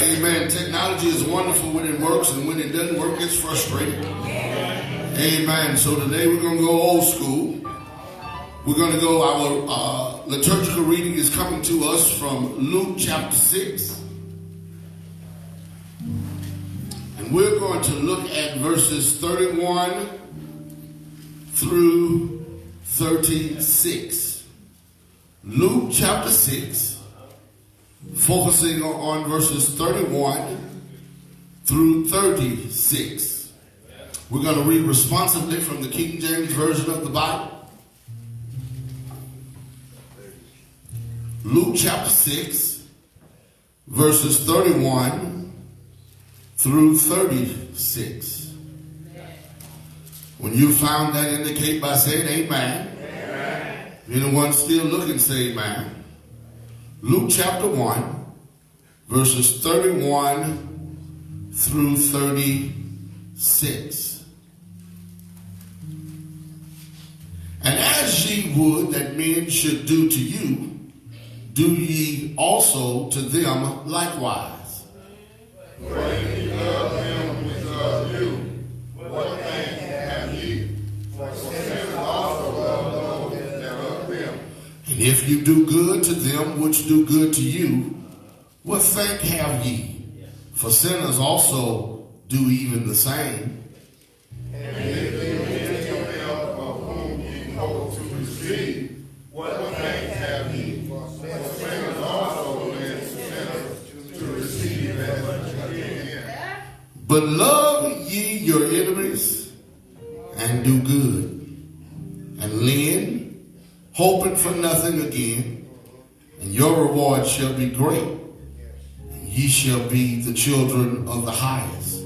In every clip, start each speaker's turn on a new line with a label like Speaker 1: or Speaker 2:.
Speaker 1: Amen. Technology is wonderful when it works, and when it doesn't work, it's frustrating. Amen. So today we're going to go old school. We're going to go, our liturgical reading is coming to us from Luke chapter 6. And we're going to look at verses 31 through 36. Luke chapter 6, focusing on verses 31 through 36. We're going to read responsively from the King James Version of the Bible. Luke chapter 6, verses 31 through 36. When you found that, indicate by saying amen. Amen. Anyone still looking, say amen. Luke chapter 1, verses 31 through 36. And as ye would that men should do to you, do ye also to them likewise.
Speaker 2: For if ye love them which love you, what thank have ye? For sinners also love those that love them.
Speaker 1: And if you do good to them which do good to you, what thank have ye? For sinners also do even the same.
Speaker 2: And if you give them of whom ye hope to receive, what thank have ye? For sinners also lend sinners to receive as again.
Speaker 1: But love ye your enemies, and do good, and lend, hoping for nothing again, and your reward shall be great, and ye shall be the children of the highest.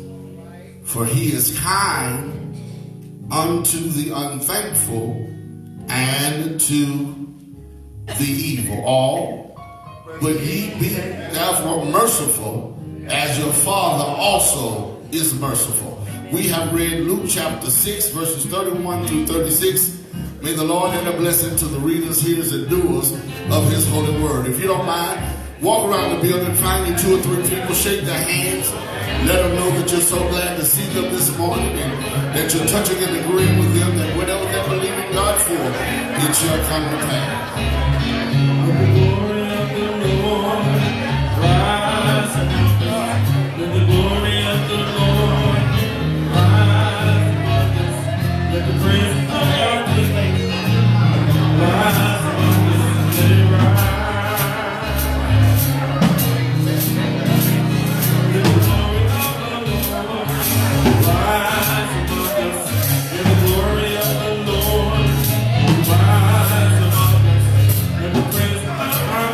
Speaker 1: For he is kind unto the unthankful and to the evil. All, but ye be therefore merciful, as your Father also is merciful. We have read Luke chapter 6, verses 31 through 36. May the Lord add a blessing to the readers, hearers, and doers of his holy word. If you don't mind, walk around the building, find you 2 or 3 people, shake their hands, let them know that you're so glad to see them this morning, and that you're touching and agreeing with them that whatever they believe in God for, it shall come to pass.
Speaker 3: The glory of the Lord rise among us. Let the glory of the Lord rise among us. Let the praise of our King rise among us. Let it rise. Let the glory of the Lord rise among us. Let the glory of the Lord rise among us. Let the praise of our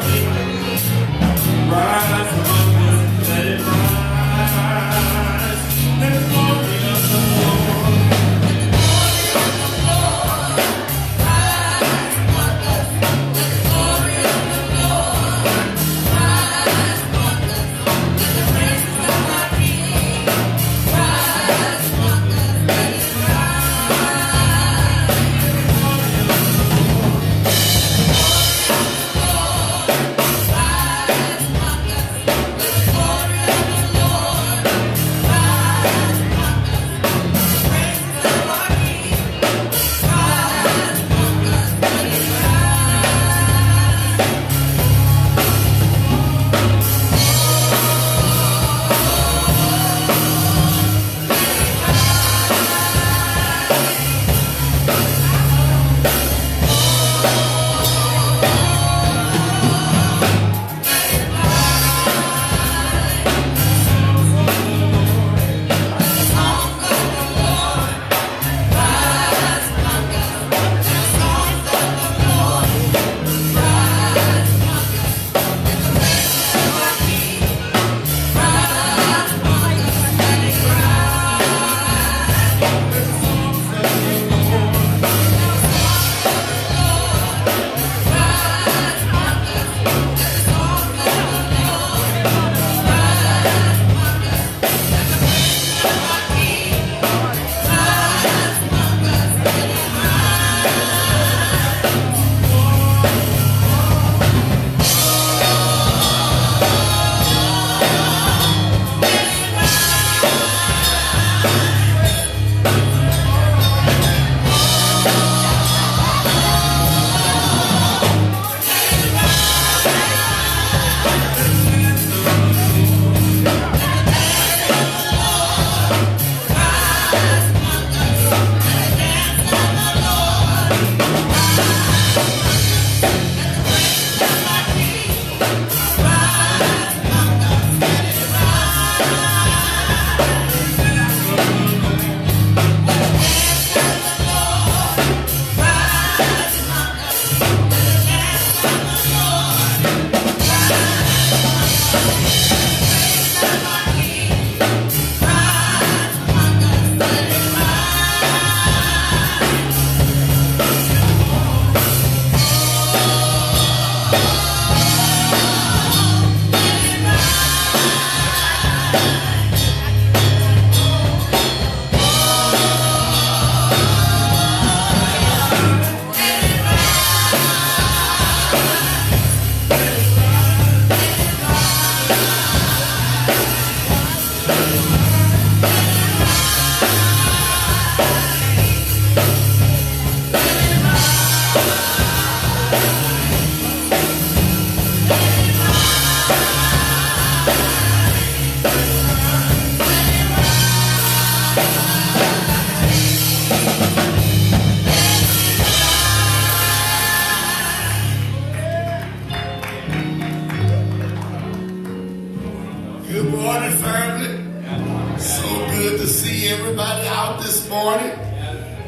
Speaker 1: Good morning, family. So good to see everybody out this morning.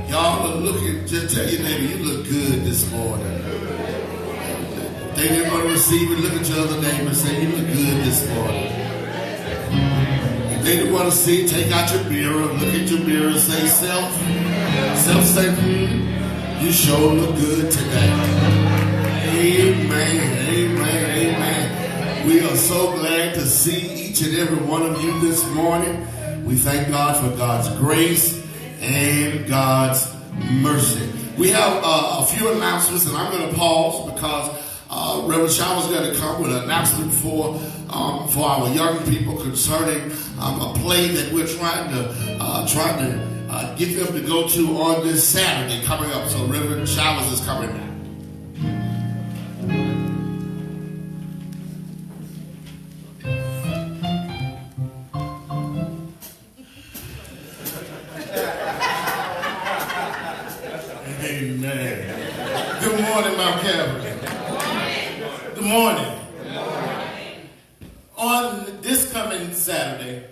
Speaker 1: Y'all are looking, just tell your neighbor, you look good this morning. If they didn't want to receive it, look at your other neighbor and say, you look good this morning. If they didn't want to see it, take out your mirror, look at your mirror and say, self say, you sure look good today. Amen, amen, amen. We are so glad to see each and every one of you this morning. We thank God for God's grace and God's mercy. We have a few announcements, and I'm going to pause because Reverend Shower's going to come with an announcement for our young people concerning a play that we're trying to get them to go to on this Saturday coming up. So Reverend Showers is coming now.
Speaker 3: Amen. Good morning, Mount Calvary. Good morning. On this coming Saturday,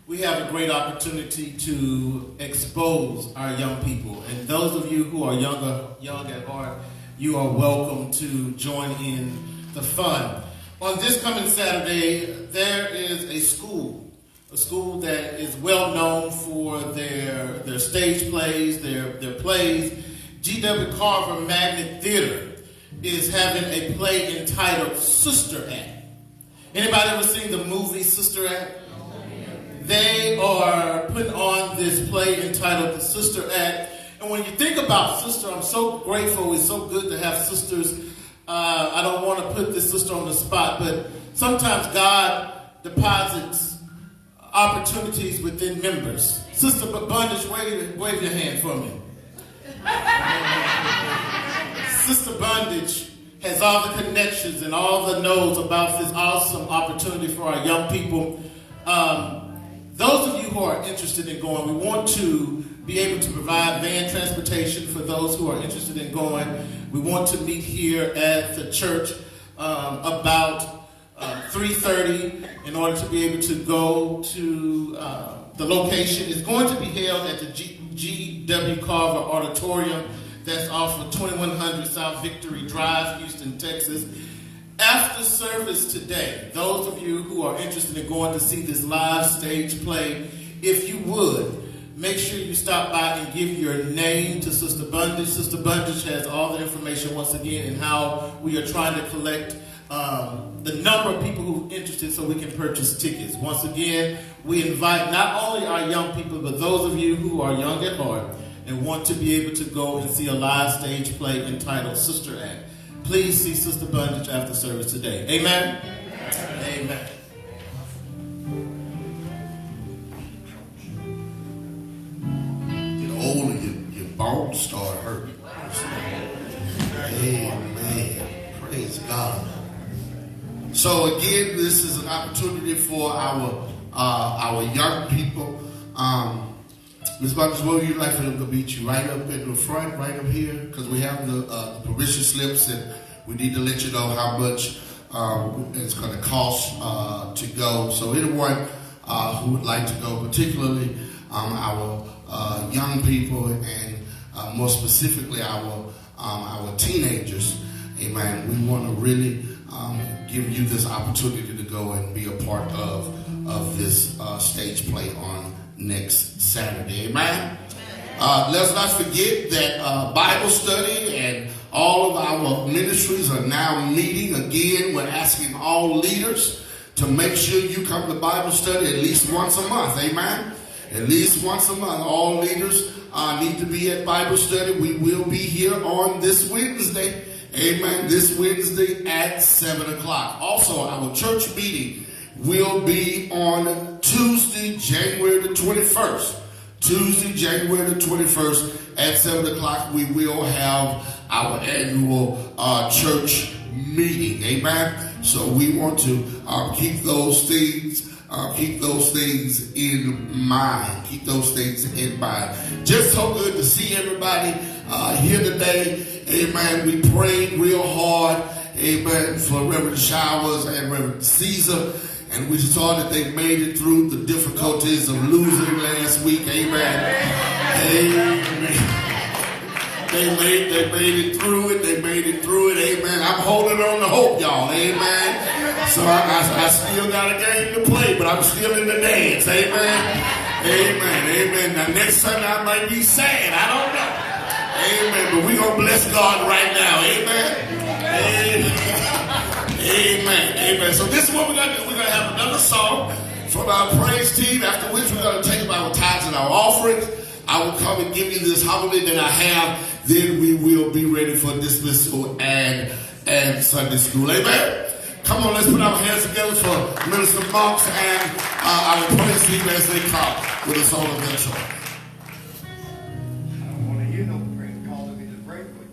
Speaker 3: we have a great opportunity to expose our young people. And those of you who are young at heart, you are welcome to join in the fun. On this coming Saturday, there is a school that is well known for their stage plays, their plays. G.W. Carver Magnet Theater is having a play entitled Sister Act. Anybody ever seen the movie Sister Act? They are putting on this play entitled The Sister Act. And when you think about sister, I'm so grateful. It's so good to have sisters. I don't want to put this sister on the spot, but sometimes God deposits opportunities within members. Sister Bondage, wave your hand for me. Sister Bondage has all the connections and all the knows about this awesome opportunity for our young people. Those of you who are interested in going, we want to be able to provide van transportation for those who are interested in going. We want to meet here at the church about 3:30 in order to be able to go to the location. It's going to be held at the G.W. Carver Auditorium. That's off of 2100 South Victory Drive, Houston, Texas. After service today, those of you who are interested in going to see this live stage play, if you would, make sure you stop by and give your name to Sister Bondage. Sister Bondage has all the information once again and how we are trying to collect the number of people who are interested so we can purchase tickets. Once again, we invite not only our young people, but those of you who are young at heart and want to be able to go and see a live stage play entitled Sister Act. Please see Sister Bondage after service today. Amen? Amen.
Speaker 1: Get older, your bones start hurting. Amen. Praise God. So again, this is an opportunity for our young people. Ms. Bondage, what would you like for them to meet you? Right up in the front, right up here? Because we have the permission slips and we need to let you know how much it's going to cost to go. So anyone who would like to go, particularly our young people and more specifically our teenagers, amen, we want to really give you this opportunity to go and be a part of this stage play on next Saturday. Amen. Let's not forget that Bible study and all of our ministries are now meeting again. We're asking all leaders to make sure you come to Bible study at least once a month. Amen. At least once a month. All leaders need to be at Bible study. We will be here on this Wednesday. Amen. This Wednesday at 7 o'clock. Also, our church meeting will be on Tuesday, January the 21st. Tuesday, January the 21st at 7 o'clock, we will have our annual church meeting. Amen. So we want to keep those things in mind. Keep those things in mind. Just so good to see everybody here today. Amen. We prayed real hard. Amen. For Reverend Showers and Reverend Caesar. And we saw that they made it through the difficulties of losing last week. Amen. Amen. They made it through it. They made it through it. Amen. I'm holding on to hope, y'all. Amen. So I still got a game to play, but I'm still in the dance. Amen. Amen. Amen. Now next Sunday I might be sad. I don't know. Amen. But we're going to bless God right now. Amen. Amen. Amen. Amen. So this is what we're going to do. We're going to have another song from our praise team, after which we're going to take up our tithes and our offerings. I will come and give you this homily that I have. Then we will be ready for dismissal and Sunday school. Amen. Come on, let's put our hands together for Minister Munks and our praise team as they come with a song of their choice.
Speaker 2: I don't want to hear no praise calling me to break with.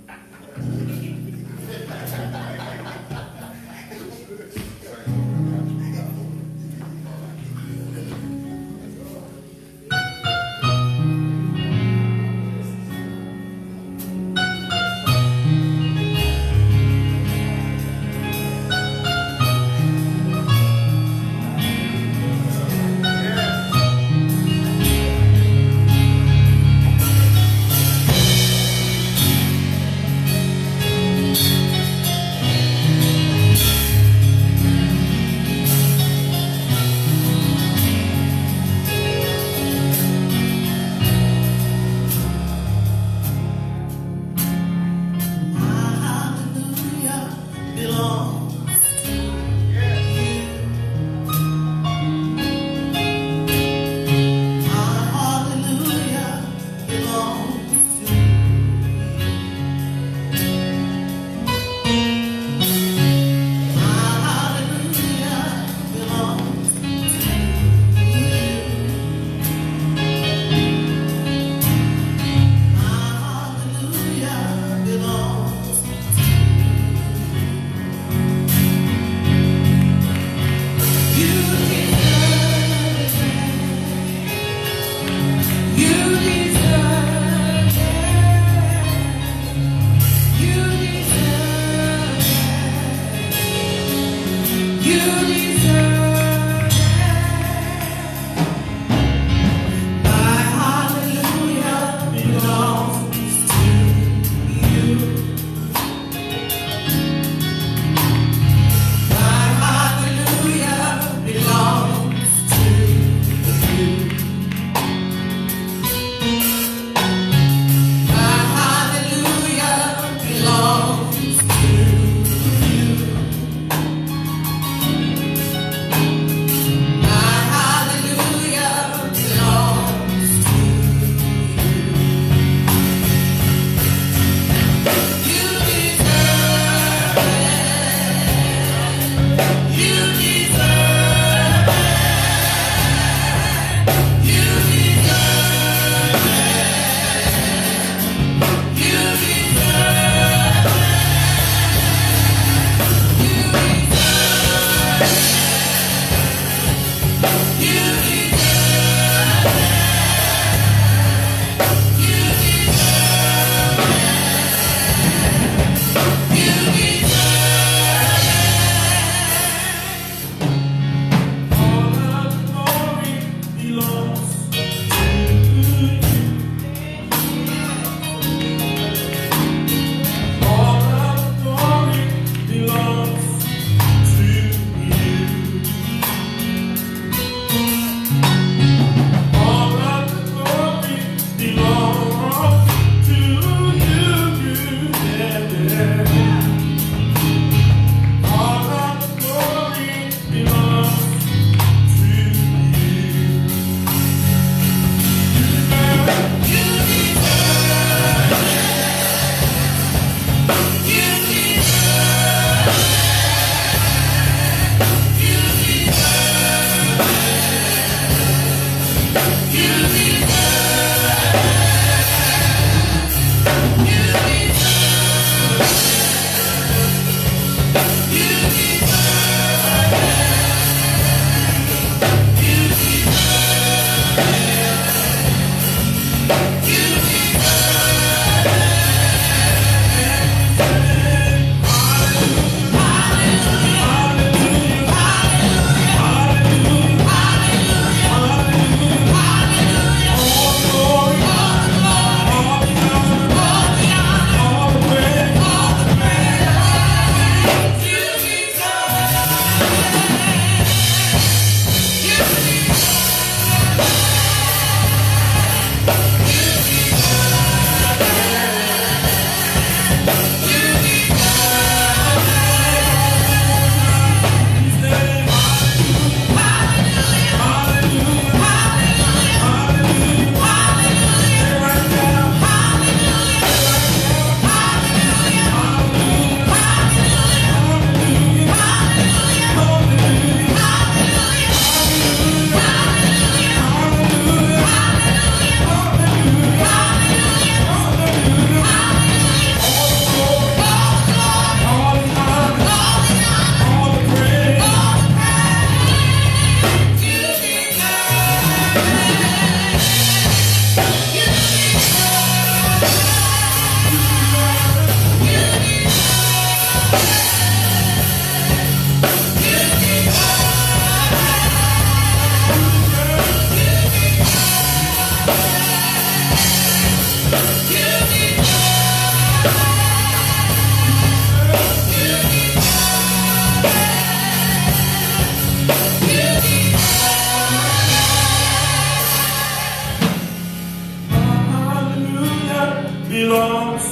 Speaker 3: belongs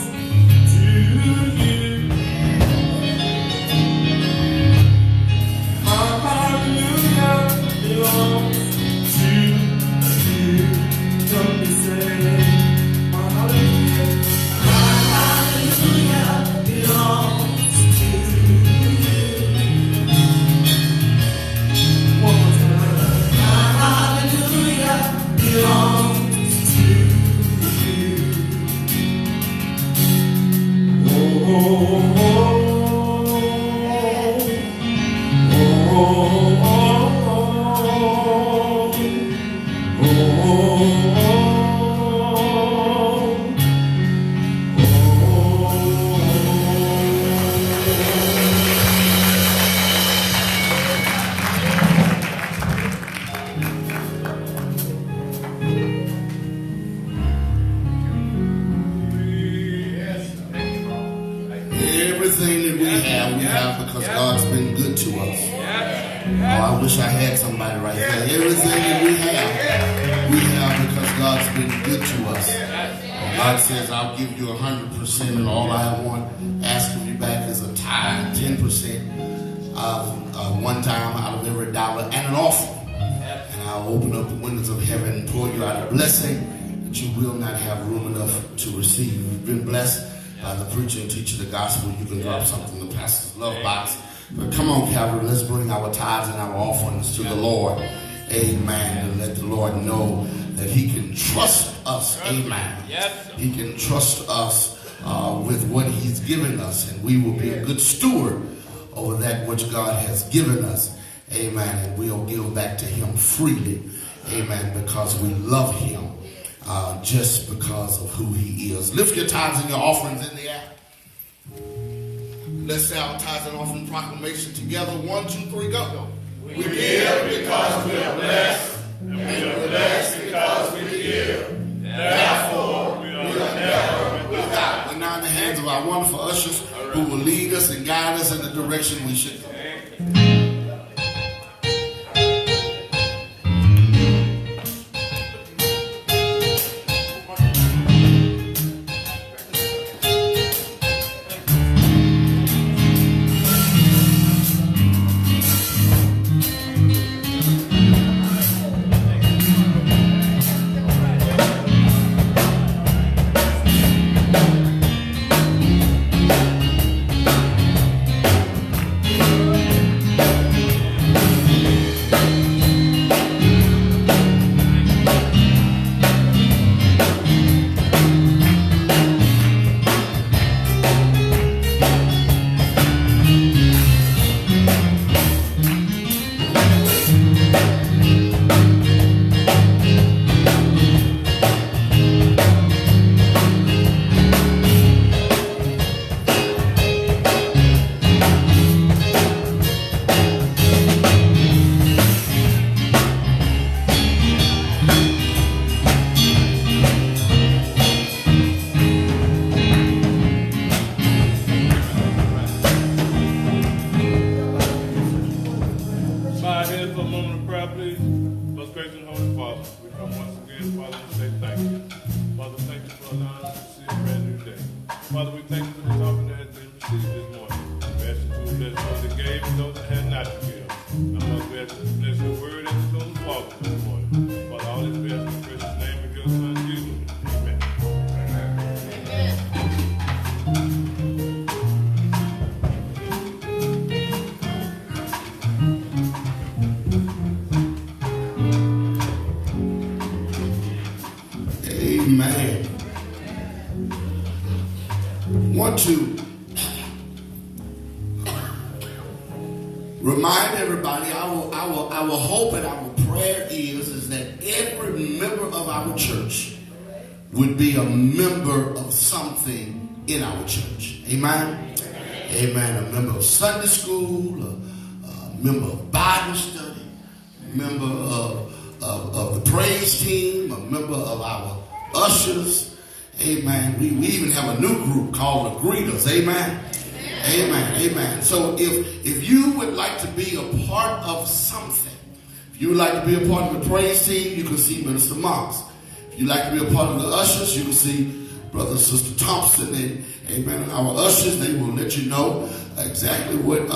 Speaker 3: to you. My hallelujah belongs to you. Help me say, my hallelujah belongs to you. One more time. My hallelujah belongs to you.
Speaker 1: Everything that we have because God's been good to us. Oh, I wish I had somebody right there. Everything that we have because God's been good to us. God says, I'll give you 100%, and all I want ask of you back is a tithe, 10% one time out of every dollar, and an offering. And I'll open up the windows of heaven and pour you out a blessing that you will not have room enough to receive. You've been blessed by the preacher and teacher of the gospel. You can drop something in the pastor's love box. But come on, Calvary, let's bring our tithes and our offerings to the Lord. Amen. And let the Lord know that he can trust us. Amen. He can trust us with what he's given us, and we will be a good steward over that which God has given us. Amen. And we'll give back to him freely. Amen. Because we love him. Just because of who he is. Lift your tithes and your offerings in the air. Let's say our tithes and offering proclamation together. 1, 2, 3, go.
Speaker 2: We give because we are blessed, and we are blessed because we give. Therefore, we are never without.
Speaker 1: We're now in the hands of our wonderful ushers who will lead us and guide us in the direction we should go. Amen. Want to remind everybody, our hope and our prayer is that every member of our church would be a member of something in our church. Amen. Amen. A member of Sunday school, a member of Bible study, a member of the praise team, a member of our ushers. Amen. We even have a new group called the Greeters. Amen. Amen. Amen. So if you would like to be a part of something, if you would like to be a part of the praise team, you can see Minister Monks. If you'd like to be a part of the ushers, you can see Brother and Sister Thompson. And amen. Our ushers, they will let you know exactly what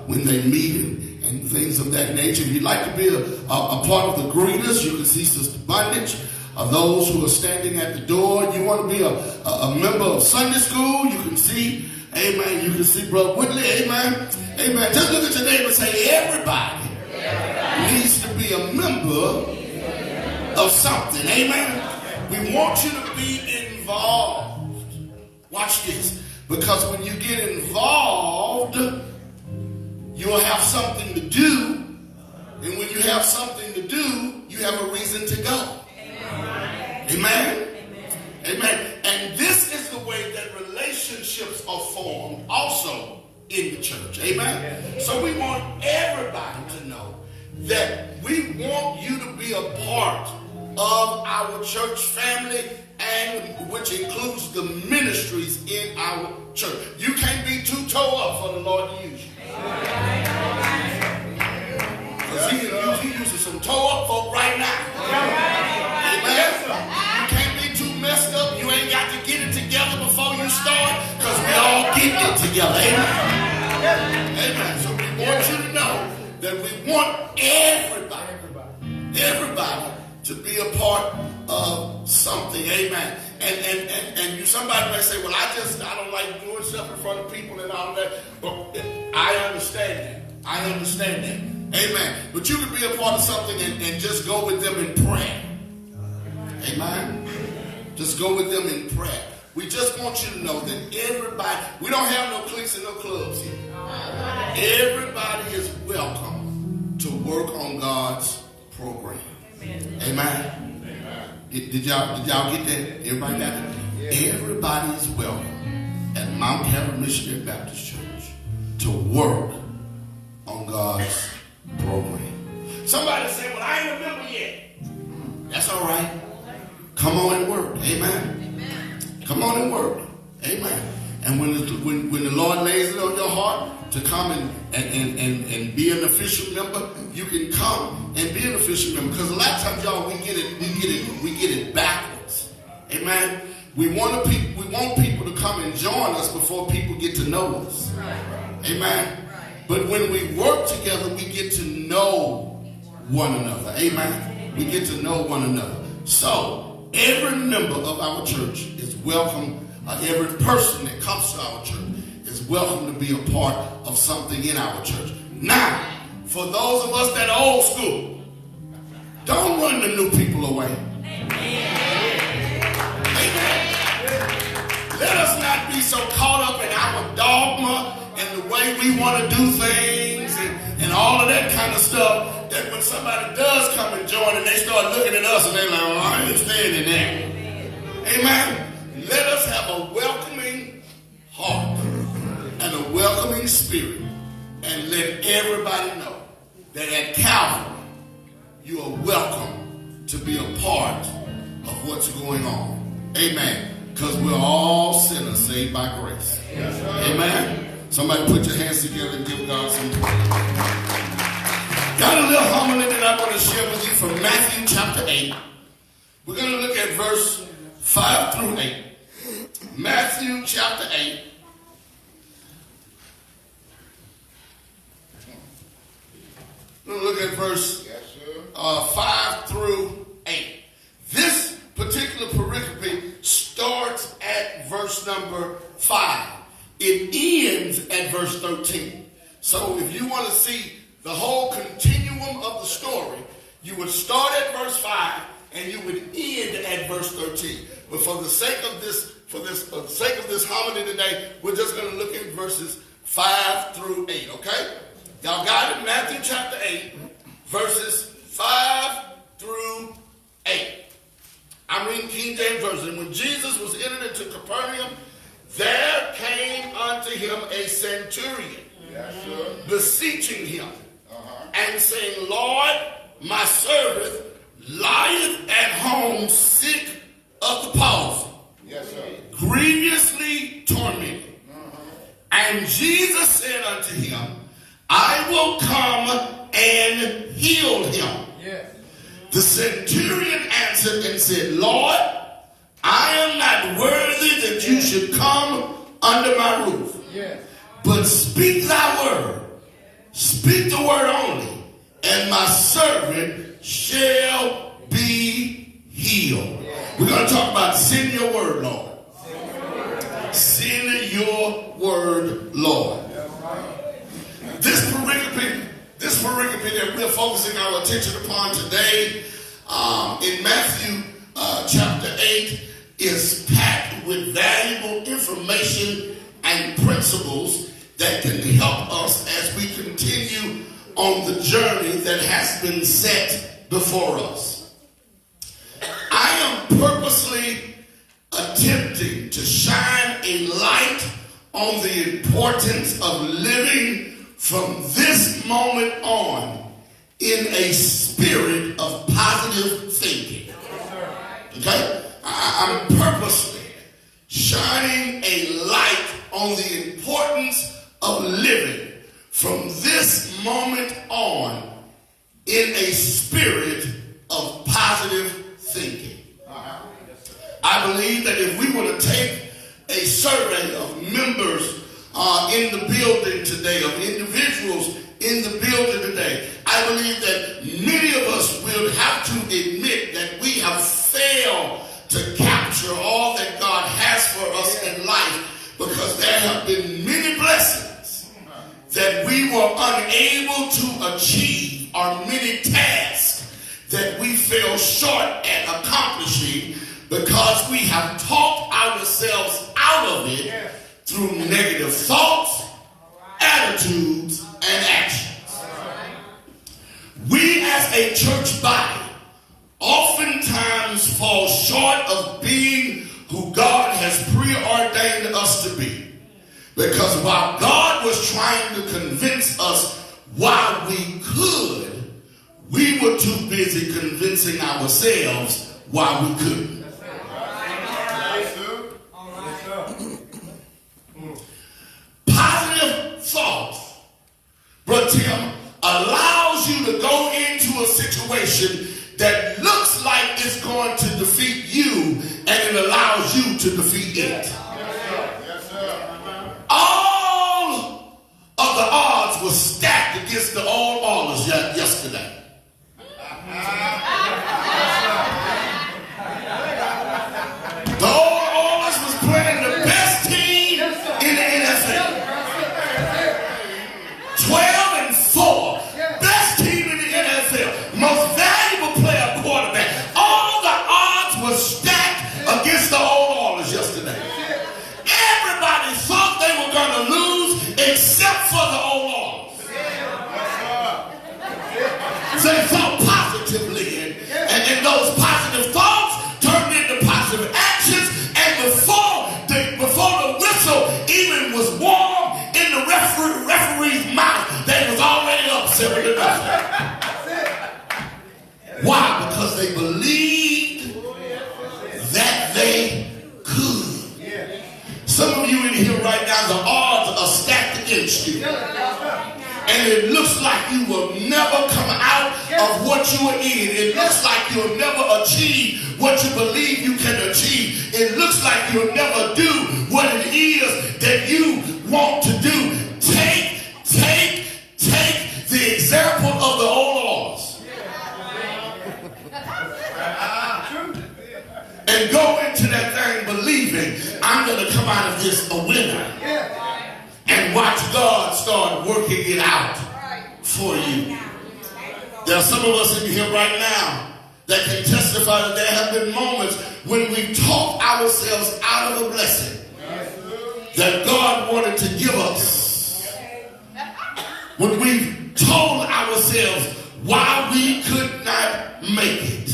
Speaker 1: when they meet and things of that nature. If you'd like to be a part of the greeters, you can see Sister Bondage. Those who are standing at the door, you want to be a member of Sunday school, you can see, amen, you can see Brother Whitley, amen, amen. Just look at your neighbor and say, everybody needs to be a member of something, amen. We want you to be involved. Watch this, because when you get involved, you'll have something to do, and when you have something to do, you have a reason to go. Amen. Amen. And this is the way that relationships are formed also in the church. Amen. So we want everybody to know that we want you to be a part of our church family, and which includes the ministries in our church. You can't be too toe up for the Lord to use you. Because he using some toe up folk right now. Amen. You can't be too messed up. You ain't got to get it together before you start, because we all get it together. Amen. Amen. So we want you to know that we want everybody to be a part of something. Amen. And you, somebody may say, well, I don't like doing stuff in front of people and all that. But I understand that. Amen. But you can be a part of something and just go with them in prayer. Amen. Just go with them in prayer. We just want you to know that everybody, we don't have no cliques and no clubs here. Everybody is welcome to work on God's program. Amen. Did y'all get that? Everybody got that? Yeah. Everybody is welcome at Mount Calvary Missionary Baptist Church to work on God's program. Somebody say, well, I ain't a member yet. That's all right. Come on and work. Amen. Come on and work. Amen. And when the Lord lays it on your heart to come and be an official member, you can come and be an official member. Because a lot of times, y'all, we get it backwards. Amen. We want people to come and join us before people get to know us. Amen. But when we work together, we get to know one another. Amen. We get to know one another. So every member of our church is welcome. Every person that comes to our church is welcome to be a part of something in our church. Now, for those of us that are old school, don't run the new people away. Amen. Let us not be so caught up in our dogma and the way we want to do things and all of that kind of stuff, that when somebody does come and join and they start looking at us and they're like, well, I ain't standing there. Amen. Let us have a welcoming heart and a welcoming spirit, and let everybody know that at Calvary you are welcome to be a part of what's going on. Amen. Because we're all sinners saved by grace. Amen. Somebody put your hands together and give God some praise. Got a little homily that I want to share with you from Matthew chapter 8. We're going to look at verse 5 through 8. Matthew chapter 8. We're going to look at verse 5 through 8. This particular pericope starts at verse number 5. It ends at verse 13. So if you want to see the whole continuum of the story, you would start at verse 5 and you would end at verse 13. But for the sake of this homily today, we're just going to look at verses 5 through 8, okay? Y'all got it? Matthew chapter 8, verses 5 through 8. I'm reading King James Version. When Jesus was entered into Capernaum, there came unto him a centurion, beseeching him, and saying, Lord, my servant lieth at home sick of the palsy, grievously tormented. And Jesus said unto him, I will come and heal him.
Speaker 2: Yes.
Speaker 1: The centurion answered and said, Lord, I am not worthy that you should come under my roof.
Speaker 2: Yes.
Speaker 1: But speak thy word. Speak the word only, and my servant shall be healed. We're going to talk about send your word, Lord. Send your word, Lord. This pericope that we're focusing our attention upon today in Matthew chapter 8 is packed with valuable information and principles that can help us as we continue on the journey that has been set before us. I am purposely attempting to shine a light on the importance of living from this moment on in a spirit of positive thinking. Okay? I'm purposely shining a light on the importance of living from this moment on in a spirit of positive thinking. I believe that if we were to take a survey of members in the building today, of individuals in the building today, I believe that many of us will have to admit that we have failed to capture all that God has for us in life, because there have been many blessings that we were unable to achieve, or many tasks that we fell short at accomplishing because we have talked ourselves out of it through negative thoughts, attitudes, and actions. We as a church body oftentimes fall short of being who God has preordained us to be. Because while God was trying to convince us why we could, we were too busy convincing ourselves why we couldn't. Positive thoughts, Brother Tim, allows you to go into a situation that looks like it's going to defeat you, and it allows you to defeat it. All of the odds were stacked against the All-Allers yesterday. The All-Allers was playing the best team in the NFL. 12-4, best team in the NFL, most valuable player, quarterback. All the odds were stacked against the All-Allers yesterday. Everybody thought they were going to lose except for the All-Allers. They thought positively, and those positive thoughts turned into positive actions, and before the whistle even was warm in the referee's mouth, they was already up 7-0. Why? Because they believed that they could. Some of you in here right now, the odds are stacked against you. And it looks like you will never come out of what you are in. It looks like you'll never achieve what you believe you can achieve. It looks like you'll never do what it is that you want to do. Take the example of the All-Allers and go into that thing believing I'm going to come out of this a winner. And watch God start working it out for you. There are some of us in here right now that can testify that there have been moments when we talked ourselves out of a blessing that God wanted to give us. When we told ourselves why we could not make it.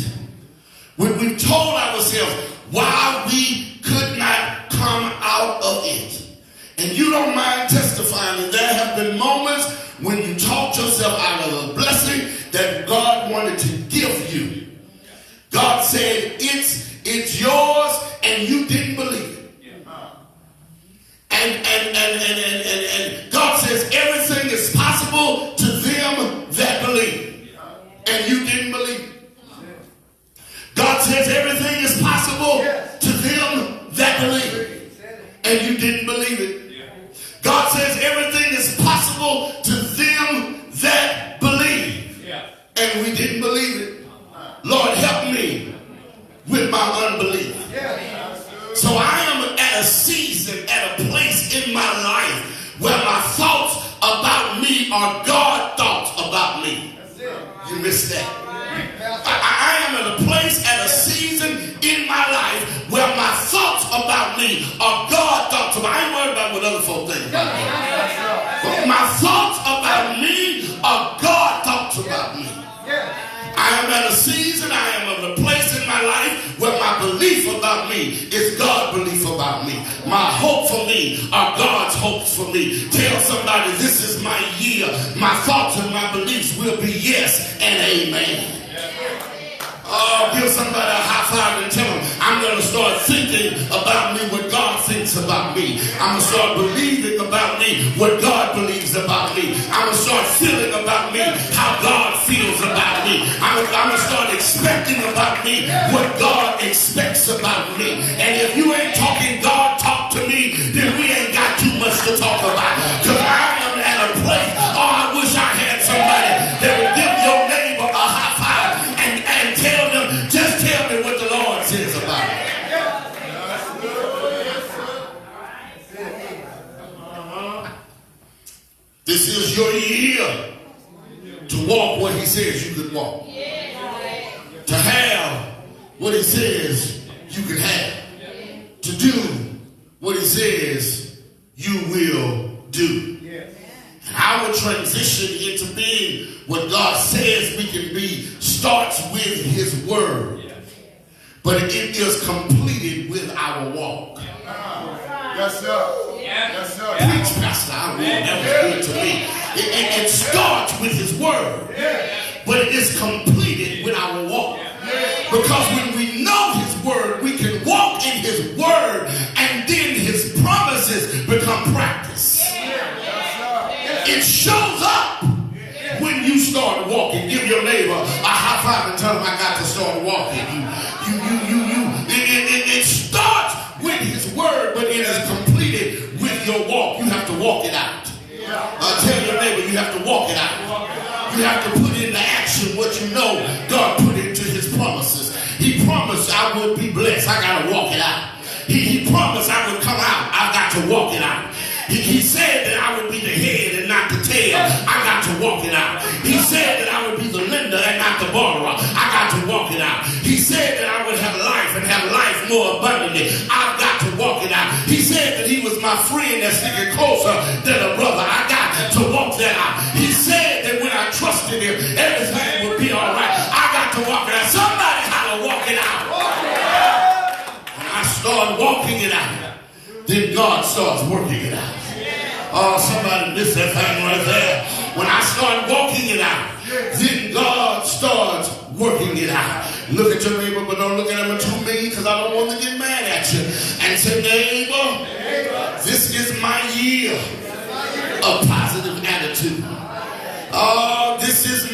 Speaker 1: When we told ourselves why we could not come out of it. And you don't mind testifying that there have been moments when you talked yourself out of a blessing that God wanted to give you. God said, it's yours, and you didn't believe it. And and you didn't believe it. God says everything is possible to them that believe, and you didn't believe it. God says everything is possible to them that believe, and we didn't believe it. Lord, help me with my unbelief. So I am at a season, at a place in my life where my thoughts about me are God thoughts about me. You missed that. I am at a place, at a season in my life where my thoughts about me are God thoughts about me. I ain't worried about what other folk think about me. But my thoughts about me are God thoughts about me. I am at a season, I am at a place in my life where my belief about me is God belief about me. My hope for me are God's hopes for me. Tell somebody, this is my year. My thoughts and my beliefs will be yes and amen. Oh, give somebody a high five and tell them, I'm going to start thinking about me what God thinks about me. I'm going to start believing about me what God believes about me. I'm going to start feeling about me how God feels about me. I'm going to start expecting about me what God expects about me. And if you ain't talking God talk to me, then we ain't got too much to talk about. Because I am at a place, oh, I wish I had somebody that would give your neighbor a high five and tell them, just tell me what the Lord says about it. This is your year to walk what he says you can walk. To have what he says you can have. To do what he says you will do. And our transition into being what God says we can be starts with his word. But it is completed with our walk.
Speaker 2: Yes, sir. Yes, sir.
Speaker 1: Preach, Pastor. That was good to me. It starts with his word. But it is completed with our walk. Because when we know his word, we can walk in his word, and then his promises become practice. It shows up when you start walking. Give your neighbor a high five and tell them I got to start walking. It starts with his word, but it is completed with your walk. You have to walk it out. Tell your neighbor you have to walk it out. You have to put into action what you know God put into his promises. He promised I would be blessed. I got to walk it out. He promised I would come out. I got to walk it out. He said that I would be the head and not the tail. I got to walk it out. He said that I would be the lender and not the borrower. I got to walk it out. He said that I would have life and have life more abundantly. I've got to walk it out. He said that he was my friend that's sticking closer than a brother. I got to walk that out. He said that when I trusted him, everything would be all right. I got to walk it out. Somebody had to walk it out. When I start walking it out, then God starts working it out. Oh, somebody missed that thing right there. When I start walking it out, then God starts working it out. Look at your neighbor, but don't look at him too mean, because I don't want to get mad at you. And say, neighbor, this is my year of positive attitude. Oh, this is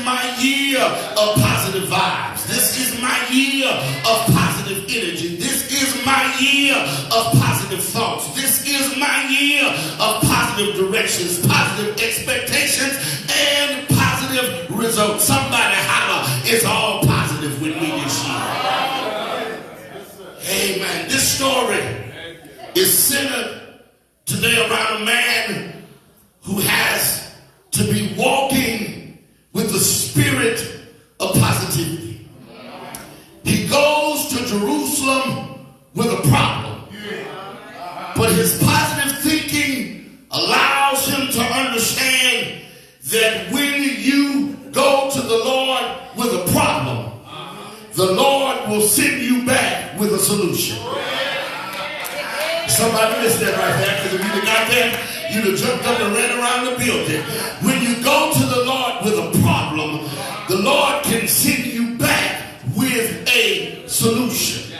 Speaker 1: my year of positive vibes. This is my year of positive energy. This is my year of positive thoughts. This is my year of positive directions, positive expectations, and positive results. Somebody holler, it's all positive with me this year. Amen. This story is centered today around a man who has to be walking with the spirit of positivity. He goes to Jerusalem with a problem, but his positive thinking allows him to understand that when you go to the Lord with a problem, the Lord will send you back with a solution. Somebody missed that right there, because if you'd have got that, you'd have jumped up and ran around the building. When you go to the Lord with a problem, the Lord can send you back with a solution.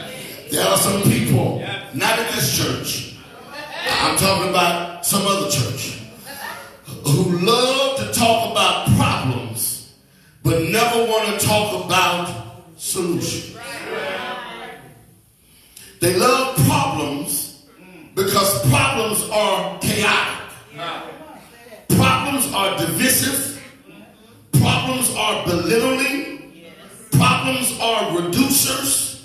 Speaker 1: There are some people, not in this church, I'm talking about some other church, who love to talk about problems divisive. Problems are belittling. Problems are reducers.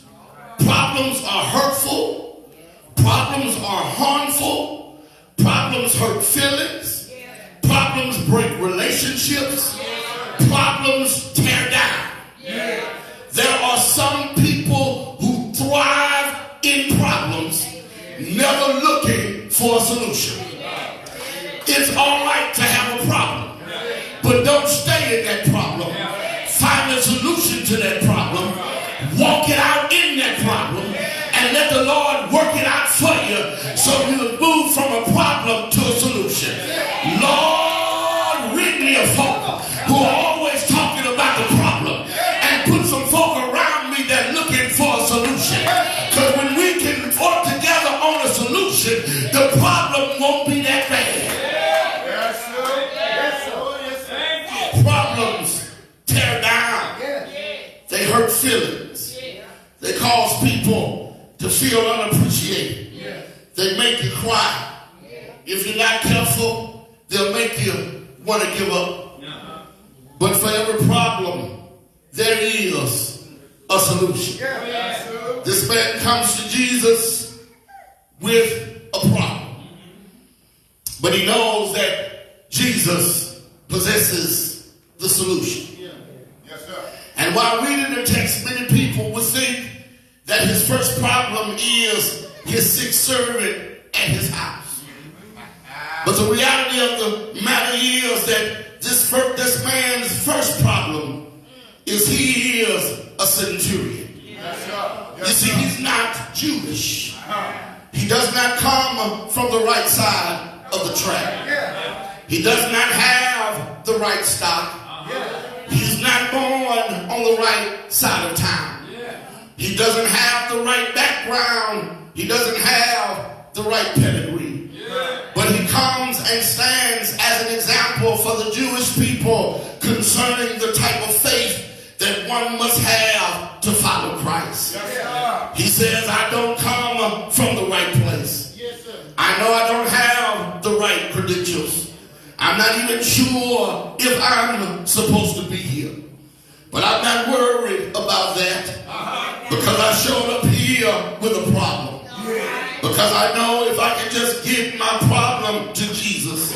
Speaker 1: Problems are hurtful. Problems are harmful. Problems hurt feelings. Problems break relationships. Problems tear down. There are some people who thrive in problems, never looking for a solution. It's all right to have a problem, but don't stay in that problem. Find a solution to that problem. Walk it out in that problem, and let the Lord work it out for you, so you move from a problem to a solution. Lord, rid me of folk who are always talking about the problem, and put some folk around me that are looking for a solution. Because when we can work together on a solution, the problem won't be that bad. Problems tear down. They hurt feelings. They cause people to feel unappreciated. They make you cry. If you're not careful, they'll make you want to give up. But for every problem, there is a solution. This man comes to Jesus with a problem, but he knows that Jesus possesses the solution. And while reading the text, many people would think that his first problem is his sick servant at his house. But the reality of the matter is that this man's first problem is he is a centurion. You see, he's not Jewish. He does not come from the right side of the track. He does not have the right stock. He's not born on the right side of town. He doesn't have the right background. He doesn't have the right pedigree. But he comes and stands as an example for the Jewish people concerning the type of faith that one must have to follow Christ. He says, I don't come from the right place. I know I don't have the right credentials. I'm not even sure if I'm supposed to be here. But I'm not worried about that, because I showed up here with a problem. Because I know if I can just give my problem to Jesus,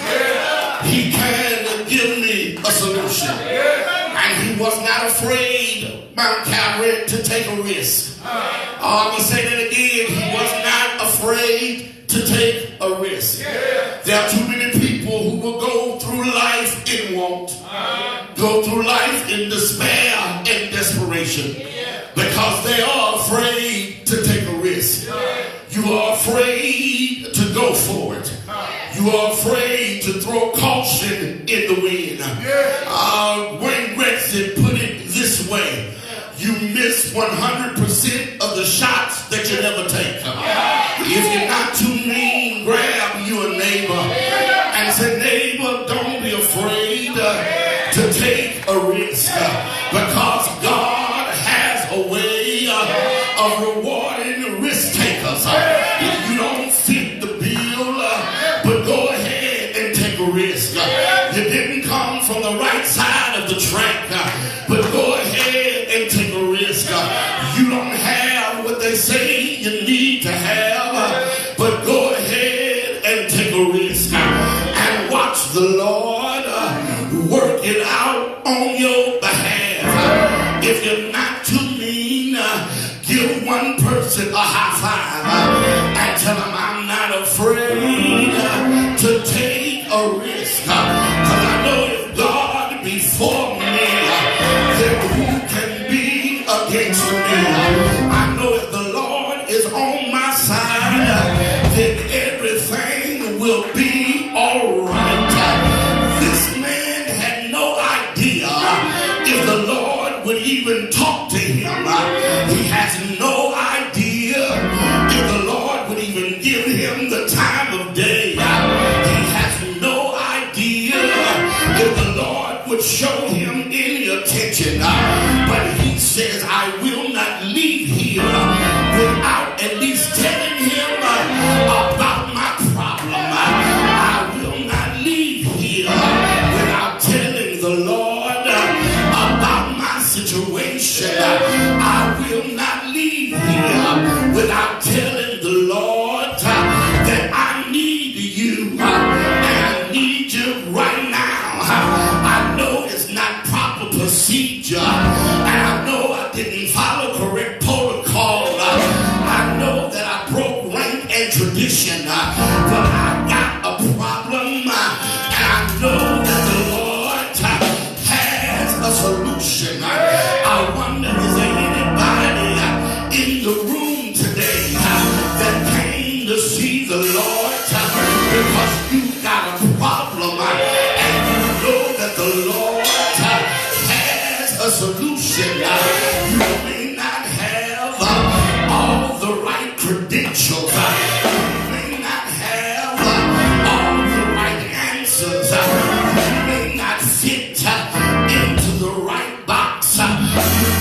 Speaker 1: he can give me a solution. And he was not afraid, Mount Calvary, to take a risk. I'm going to say that again. He was not afraid to take a risk. There are too many people who will go through life in want, go through life in despair and desperation, because they are afraid to take a risk. You are afraid to go for it. You are afraid to throw caution in the wind. Wayne Gretzky put it this way: you miss 100% of the shots that you never take. If you're not too mean, grab you a neighbor and say, neighbor, don't be afraid to take a risk, because God has a way of rewarding risk takers. If you don't fit the bill, but go ahead and take a risk. You didn't come from the right side of the track, but go ahead and take a risk. You don't have what they say you need to have, but go ahead and take a risk and watch the Lord work it out on your behalf. If you're not too mean, give one person a high five and tell them, I'm not afraid to take a risk, because I know if God be for me, then who can be against me? I know if the Lord is on my side, then everything will be all right. This man had no idea if the Lord would even talk to him. He has no idea if the Lord would even give him the time of day. He has no idea if the Lord would show him any attention. But he says, I will not leave here without at least telling him about my problem. I will not leave here without without telling the Lord that I need you and I need you right now. I know it's not proper procedure, and I know I didn't follow correct protocol. I know that I broke rank and tradition, but I got a problem, and I know that the Lord has a solution. I wonder, is there anybody in the room today that came to see the Lord because you got a problem and you know that the Lord has a solution? You may not have all the right credentials, you may not have all the right answers, you may not fit into the right box, you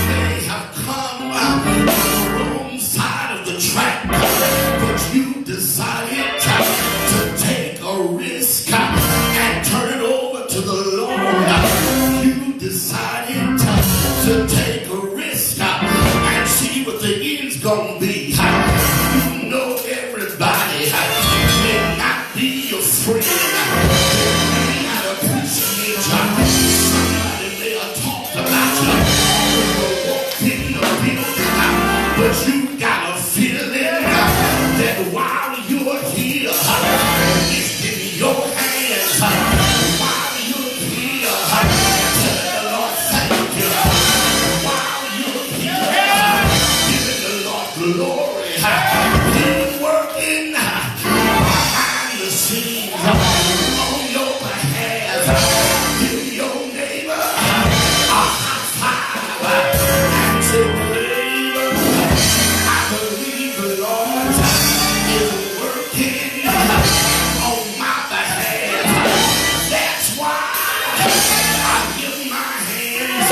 Speaker 1: may have come on the wrong side of the track, but you decided to take a risk and turn it over to the Lord. You decided to take a risk and see what the end's gonna be. You know everybody may not be your friend, they may not appreciate you. Somebody may have talked about you when you walked in the building, but you got a feeling that while you're here, it's in your hands. While you're here, tell the Lord thank you. While you're here, giving the Lord glory. He's working behind the scenes on your behalf. Give your neighbor a high five and say, neighbor, I believe the Lord is working on my behalf. That's why I give my hands.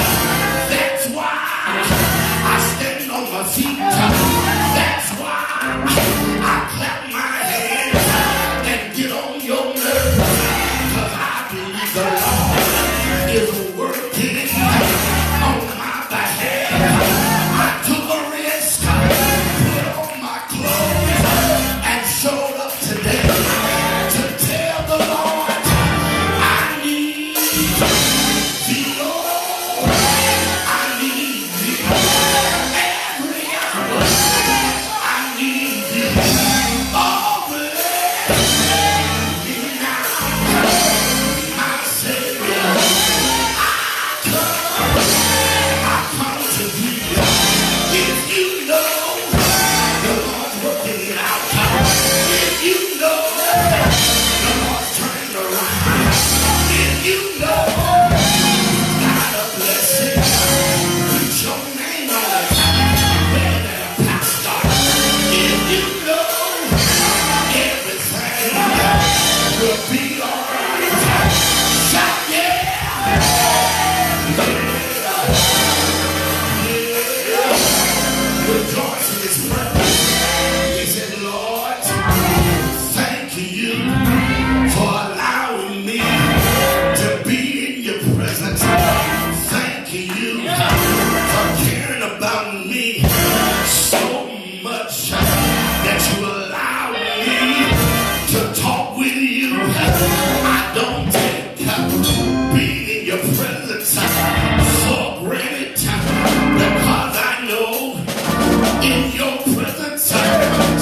Speaker 1: That's why I stand on my feet. That's why I clap my hands and get on your nerves. 'Cause I believe the Lord is working on my behalf. I took a risk, put on my clothes, and showed up today to tell the Lord I need thee, Lord. I need thee every hour. I need thee. Oh, bless me now, my Savior. I come to thee. If you know the Lord's working it out, if you know the Lord's turning around, if you know God a blessing, put your name on it. Better than a pastor. If you know everything will be alright, shout yeah. Rejoice in his presence. He said, Lord, thank you for allowing me to be in your presence. Thank you for caring about me so much that you allow me to talk with you. I don't take being in your presence for granted, because I know in your presence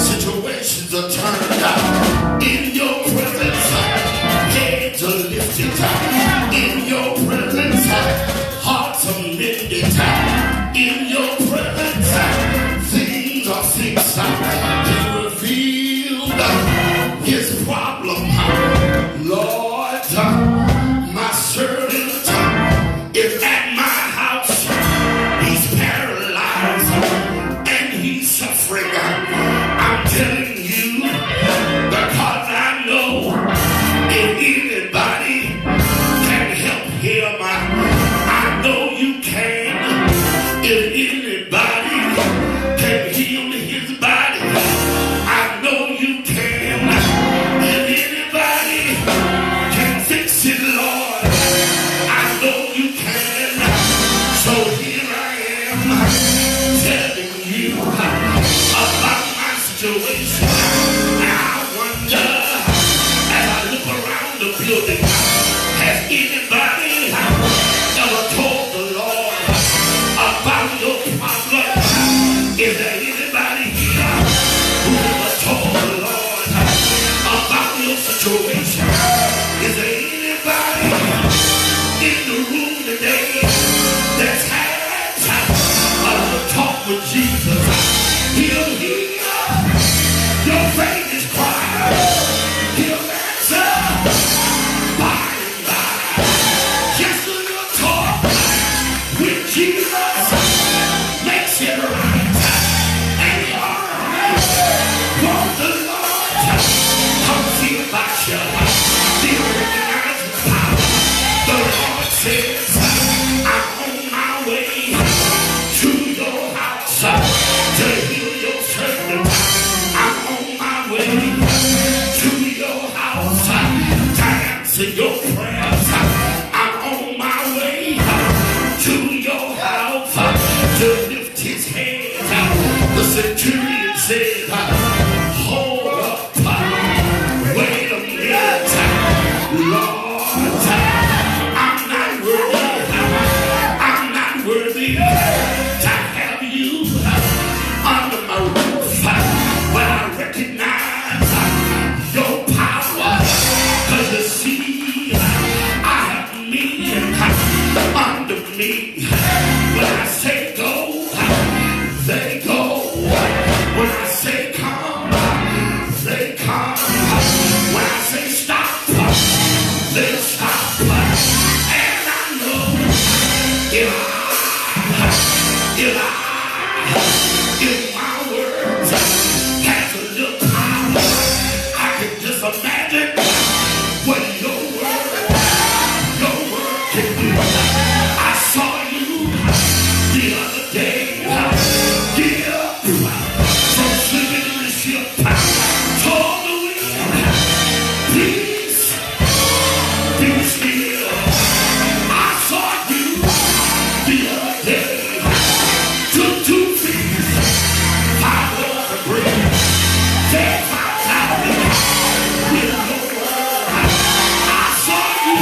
Speaker 1: situations are turned. In your presence heads are lifted. In your presence hearts are mended. In your presence things are fixed. He revealed his problem. Lord, my servant is at my house. He's paralyzed and he's suffering. I'm telling you, because I know if anybody can help him, I know you can. If anybody can heal his body, I know you can. If anybody can fix it, Lord, I know you can. So here I am telling you about
Speaker 3: room today that's had a little talk with Jesus, he'll heal your faintest cry. He'll answer by and by. Just a little talk with Jesus makes it right. And the arm won't the Lord come see about you. Do you recognize his power? The Lord says, I'm on my way to your house to heal your servant. I'm on my way to your house to answer your prayers. I'm on my way to your house to lift his hand. The centurion said, hold up, wait a minute, Lord, I'm not worthy to have you under my roof, but I recognize your power, because you see, I have men under me. When I say go, they go. When I say come, they come. When I say stop, they stop. And I know if my words has a little power, I can just imagine what your word can do. I saw you the other day get up from sleeping in the ship, told the wind, please be still. I saw you the other day, took 2 fish, 5 loaves of bread, fed 5,000 with no word. I saw you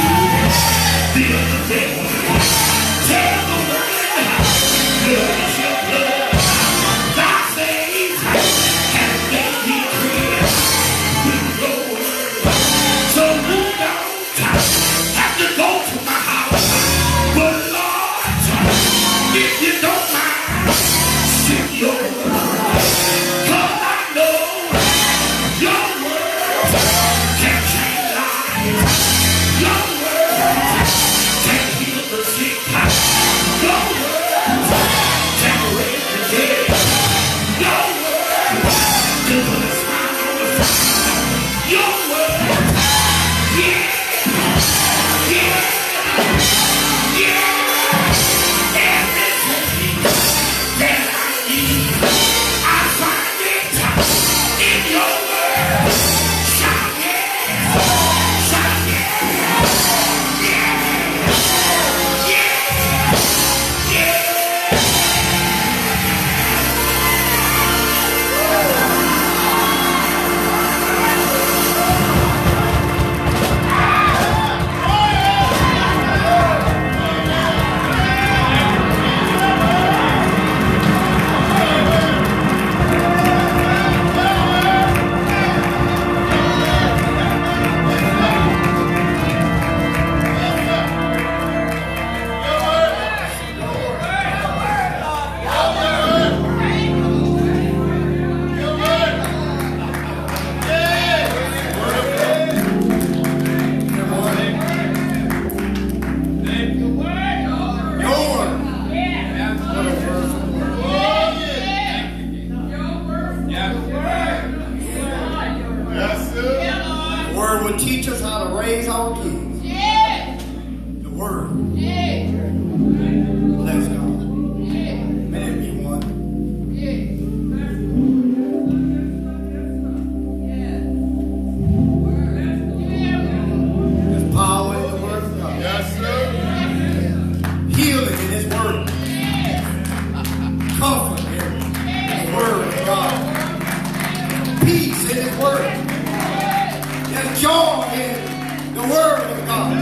Speaker 3: the other day, tell the world, release your blood, thy faith has made me clear with no word. So we don't have to go to my house, but Lord, if you don't mind, send your word, 'cause I know your word can change lives. Your word can heal the sick. Your word can raise the dead. Your word can put a smile on the face. Your word, yeah, yeah, yeah. Everything that I need, I find it in your word. Shout yeah, shout yeah, yeah, yeah, yeah.
Speaker 2: Yes, sir.
Speaker 4: The word will teach us how to raise our kids. The word. Bless God. May it be one. There's power in the word of God.
Speaker 2: Yes, sir.
Speaker 4: Healing in his word. Comfort in the word of God. Peace in his word. There's joy in the word of God.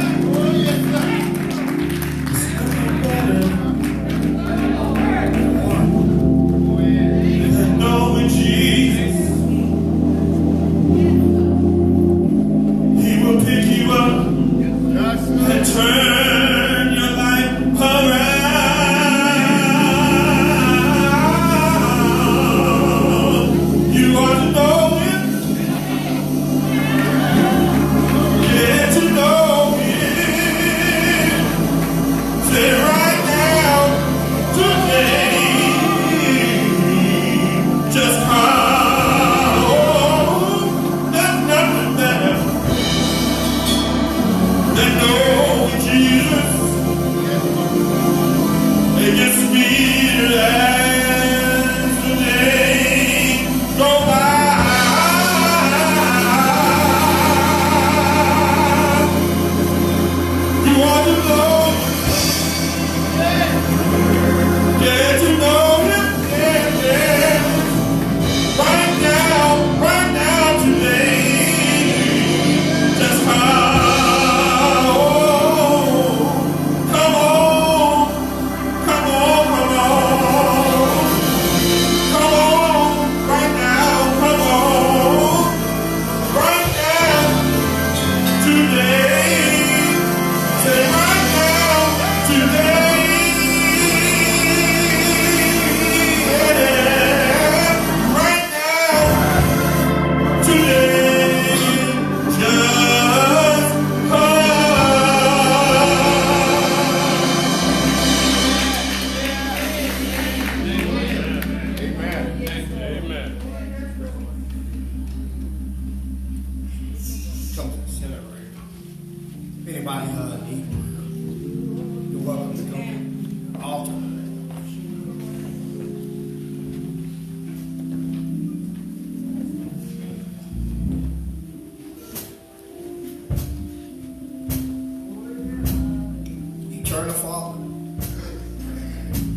Speaker 4: Father,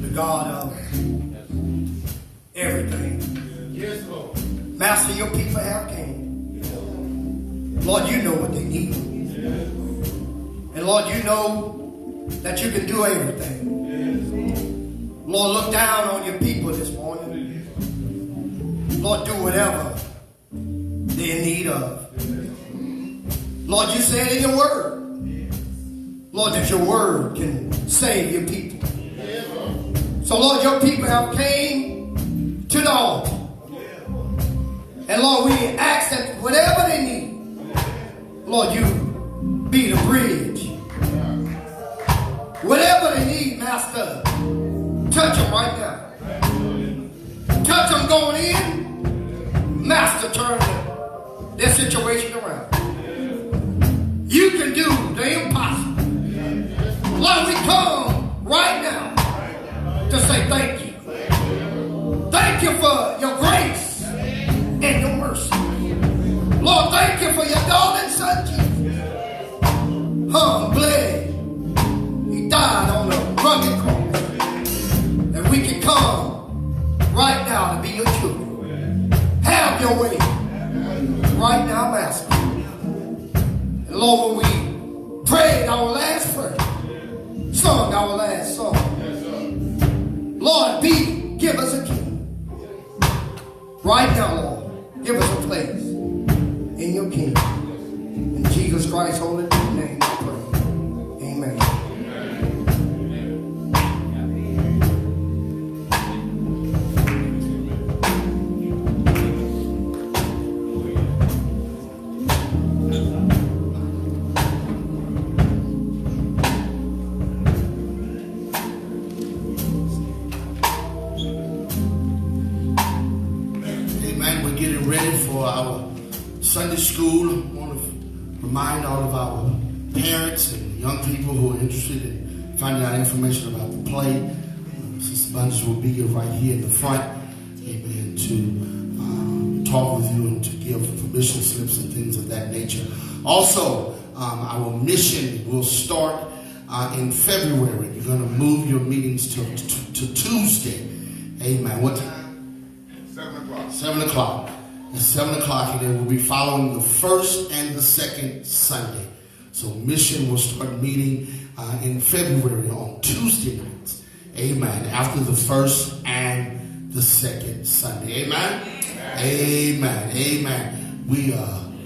Speaker 4: the God of everything.
Speaker 2: Yes, Lord.
Speaker 4: Master, your people have came. Lord, you know what they need. And Lord, you know that you can do everything. Lord, look down on your people this morning. Lord, do whatever they're in need of. Lord, you said in your word, Lord, that your word can save your people. So, Lord, your people have came to the altar. And, Lord, we ask that whatever they need, Lord, you be the bridge. Whatever they need, Master, touch them right now. Touch them going in. Master, turn their situation around. You can do the impossible. Lord, we come right now to say thank you. Thank you for your grace and your mercy. Lord, thank you for your darling son, Jesus. Hung, bled. He died on the rugged cross. And we can come right now to be your children. Have your way right now, Master. And Lord, when we prayed our last prayer, sung our last song, Lord, give us a king. Right now, Lord, give us a place in your kingdom. In Jesus Christ's holy name, I pray. Amen.
Speaker 1: Sunday school. I want to remind all of our parents and young people who are interested in finding out information about the play. Sister Bunches will be right here in the front, amen, to talk with you and to give permission slips and things of that nature. Also, our mission will start in February. You're going to move your meetings to Tuesday. Amen. What time?
Speaker 2: 7 o'clock.
Speaker 1: 7 o'clock. At 7 o'clock, and then we'll be following the first and the second Sunday. So mission will start meeting in February on Tuesday nights. Amen. After the first and the second Sunday. Amen. Amen. Amen. We